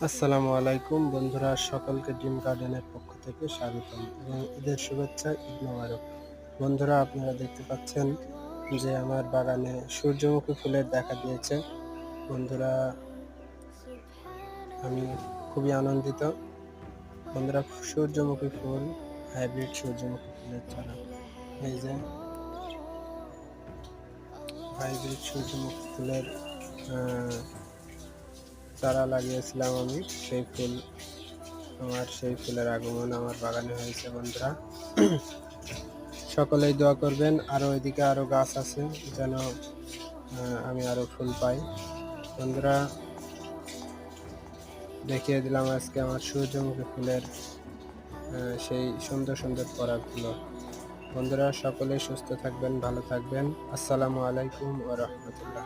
আসসালামু আলাইকুম বন্ধুরা, সকলকে ড্রিম গার্ডেনের পক্ষ থেকে স্বাগতম এবং ঈদের শুভেচ্ছা, ঈদ মোবারক। বন্ধুরা, আপনারা দেখতে পাচ্ছেন যে আমার বাগানে সূর্যমুখী ফুলের দেখা দিয়েছে। বন্ধুরা, আমি খুবই আনন্দিত। বন্ধুরা, সূর্যমুখী ফুল, হাইব্রিড সূর্যমুখী ফুলের চারা, এই যে হাইব্রিড সূর্যমুখী ফুলের চারা লাগিয়েছিলাম আমি। সেই ফুলের আগমন আমার বাগানে হয়েছে। বন্ধুরা, সকলেই দোয়া করবেন, আরও এদিকে আরও গাছ আছে যেন আমি আরও ফুল পাই। বন্ধুরা, দেখিয়ে দিলাম আজকে আমার সূর্যমুখী ফুলের সেই সুন্দর সুন্দর পরাগগুলো। বন্ধুরা, সকলেই সুস্থ থাকবেন, ভালো থাকবেন। আসসালামু আলাইকুম ওয়া রাহমাতুল্লাহ।